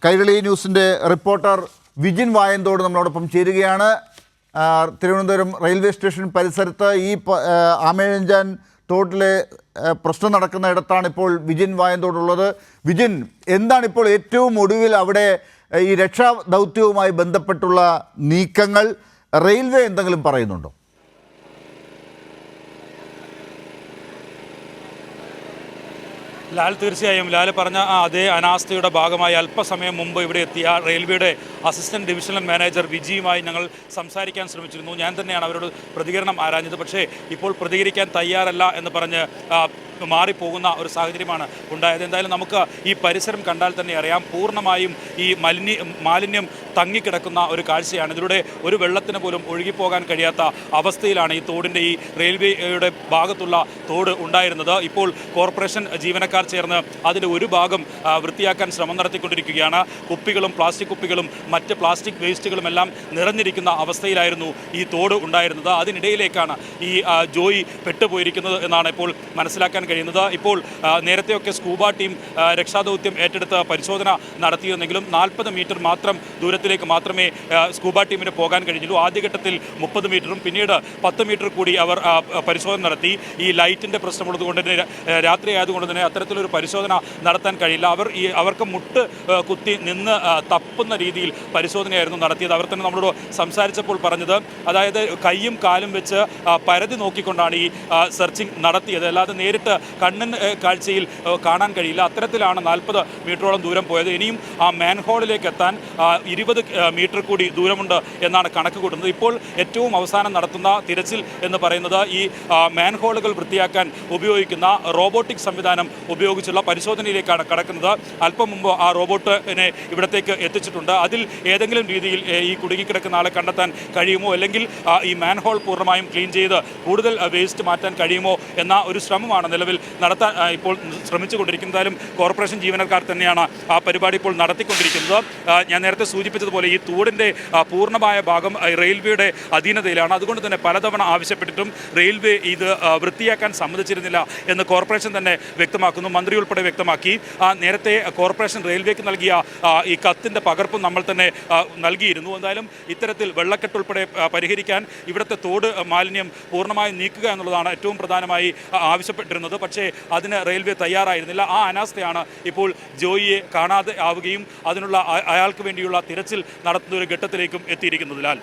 Kairali ന്യൂസിൻ്റെ reporter Vijin Vayanthode നമ്മളോടൊപ്പം ചേരുകയാണ്. Thiruvananthapuram railway station പരിസരത്ത് ഈ ആമേഴഞ്ചാൻ തോട്ടിലെ പ്രശ്നം നടക്കുന്ന ഇടത്താണ് ഇപ്പോൾ വിജിൻ വായന്തോടുള്ളത്. വിജിൻ, എന്താണ് ഇപ്പോൾ ഏറ്റവും ഒടുവിൽ അവിടെ ഈ രക്ഷാ ദൗത്യവുമായി ബന്ധപ്പെട്ടുള്ള നീക്കങ്ങൾ? റെയിൽവേ എന്തെങ്കിലും പറയുന്നുണ്ടോ? ലാൽ, തീർച്ചയായും ലാൽ പറഞ്ഞ അതേ അനാസ്ഥയുടെ ഭാഗമായി അല്പസമയം മുമ്പ് ഇവിടെ എത്തിയ റെയിൽവേയുടെ അസിസ്റ്റന്റ് ഡിവിഷണൽ മാനേജർ വിജിയുമായി ഞങ്ങൾ സംസാരിക്കാൻ ശ്രമിച്ചിരുന്നു. ഞാൻ തന്നെയാണ് അവരോട് പ്രതികരണം ആരാഞ്ഞത്. പക്ഷേ ഇപ്പോൾ പ്രതികരിക്കാൻ തയ്യാറല്ല എന്ന് പറഞ്ഞ് മാറിപ്പോകുന്ന ഒരു സാഹചര്യമാണ് ഉണ്ടായത്. എന്തായാലും നമുക്ക് ഈ പരിസരം കണ്ടാൽ തന്നെ അറിയാം, പൂർണ്ണമായും ഈ മാലിന്യം തങ്ങിക്കിടക്കുന്ന ഒരു കാഴ്ചയാണ്. ഇതിലൂടെ ഒരു വെള്ളത്തിന് പോലും ഒഴുകിപ്പോകാൻ കഴിയാത്ത അവസ്ഥയിലാണ് ഈ തോടിൻ്റെ, ഈ റെയിൽവേയുടെ ഭാഗത്തുള്ള തോട് ഉണ്ടായിരുന്നത്. ഇപ്പോൾ കോർപ്പറേഷൻ ജീവനക്കാർ ചേർന്ന് അതിൻ്റെ ഒരു ഭാഗം വൃത്തിയാക്കാൻ ശ്രമം നടത്തിക്കൊണ്ടിരിക്കുകയാണ്. കുപ്പികളും പ്ലാസ്റ്റിക് കുപ്പികളും മറ്റ് പ്ലാസ്റ്റിക് വേസ്റ്റുകളും എല്ലാം നിറഞ്ഞിരിക്കുന്ന അവസ്ഥയിലായിരുന്നു ഈ തോട് ഉണ്ടായിരുന്നത്. അതിനിടയിലേക്കാണ് ഈ ജോയി പെട്ടുപോയിരിക്കുന്നത് എന്നാണ് ഇപ്പോൾ മനസ്സിലാക്കാൻ കഴിയുന്നത്. ഇപ്പോൾ നേരത്തെയൊക്കെ സ്കൂബ ടീം രക്ഷാദൗത്യം ഏറ്റെടുത്ത് പരിശോധന നടത്തിയിരുന്നെങ്കിലും 40 മീറ്റർ മാത്രം ദൂരത്തിലേക്ക് മാത്രമേ സ്കൂബ ടീമിന് പോകാൻ കഴിഞ്ഞുള്ളൂ. ആദ്യഘട്ടത്തിൽ 30 മീറ്ററും പിന്നീട് 10 മീറ്റർ കൂടി അവർ പരിശോധന നടത്തി. ഈ ലൈറ്റിൻ്റെ പ്രശ്നമുള്ളത് കൊണ്ട് തന്നെ, രാത്രി ആയതുകൊണ്ട് തന്നെ അത്തരത്തിലൊരു പരിശോധന നടത്താൻ കഴിയില്ല. അവർക്ക് മുട്ട് കുത്തി നിന്ന് തപ്പുന്ന രീതിയിൽ പരിശോധനയായിരുന്നു നടത്തിയത്. അവർ തന്നെ നമ്മളോട് സംസാരിച്ചപ്പോൾ പറഞ്ഞത്, അതായത് കൈയും കാലും വെച്ച് പരതി നോക്കിക്കൊണ്ടാണ് ഈ സെർച്ചിങ് നടത്തിയത്. അല്ലാതെ നേരിട്ട് കണ്ണിന് കാഴ്ചയിൽ കാണാൻ കഴിയില്ല. അത്തരത്തിലാണ് 40 മീറ്ററോളം ദൂരം പോയത്. ഇനിയും ആ മാൻഹോളിലേക്ക് എത്താൻ 20 മീറ്റർ കൂടി ദൂരമുണ്ട് എന്നാണ് കണക്ക് കൂട്ടുന്നത്. ഇപ്പോൾ ഏറ്റവും അവസാനം നടത്തുന്ന തിരച്ചിൽ എന്ന് പറയുന്നത് ഈ മാൻഹോളുകൾ വൃത്തിയാക്കാൻ ഉപയോഗിക്കുന്ന റോബോട്ടിക് സംവിധാനം ഉപയോഗിച്ചുള്ള പരിശോധനയിലേക്കാണ് കടക്കുന്നത്. അല്പം മുമ്പ് ആ റോബോട്ടിനെ ഇവിടത്തേക്ക് എത്തിച്ചിട്ടുണ്ട്. അതിൽ ഏതെങ്കിലും രീതിയിൽ ഈ കുടുങ്ങിക്കിടക്കുന്ന ആളെ കണ്ടെത്താൻ കഴിയുമോ, അല്ലെങ്കിൽ ഈ മാൻഹോൾ പൂർണ്ണമായും ക്ലീൻ ചെയ്ത് കൂടുതൽ വേസ്റ്റ് മാറ്റാൻ കഴിയുമോ എന്ന ഒരു ശ്രമമാണ് നിലവിൽ നടത്താൻ ഇപ്പോൾ ശ്രമിച്ചുകൊണ്ടിരിക്കുന്നതായാലും കോർപ്പറേഷൻ ജീവനക്കാർ തന്നെയാണ് ആ പരിപാടി ഇപ്പോൾ നടത്തിക്കൊണ്ടിരിക്കുന്നത്. ഞാൻ നേരത്തെ സൂചിപ്പിച്ചതുപോലെ ഈ തോടിൻ്റെ പൂർണ്ണമായ ഭാഗം റെയിൽവേയുടെ അധീനതയിലാണ്. അതുകൊണ്ട് തന്നെ പലതവണ ആവശ്യപ്പെട്ടിട്ടും റെയിൽവേ ഇത് വൃത്തിയാക്കാൻ സമ്മതിച്ചിരുന്നില്ല എന്ന് കോർപ്പറേഷൻ തന്നെ വ്യക്തമാക്കുന്നു. മന്ത്രി ഉൾപ്പെടെ വ്യക്തമാക്കി. നേരത്തെ കോർപ്പറേഷൻ റെയിൽവേക്ക് നൽകിയ ഈ കത്തിൻ്റെ പകർപ്പും നമ്മൾ തന്നെ നൽകിയിരുന്നു. എന്തായാലും ഇത്തരത്തിൽ വെള്ളക്കെട്ട് ഉൾപ്പെടെ പരിഹരിക്കാൻ ഇവിടുത്തെ തോട് മാലിന്യം പൂർണ്ണമായും നീക്കുക എന്നുള്ളതാണ് ഏറ്റവും പ്രധാനമായി ആവശ്യപ്പെട്ടിരുന്നത്. പക്ഷേ അതിന് റെയിൽവേ തയ്യാറായിരുന്നില്ല. ആ അനാസ്ഥയാണ് ഇപ്പോൾ ജോയിയെ കാണാതെ ആവുകയും അതിനുള്ള അയാൾക്ക് വേണ്ടിയുള്ള തിരച്ചിൽ നടത്തുന്ന ഒരു ഘട്ടത്തിലേക്കും എത്തിയിരിക്കുന്നത്. ലാൽ.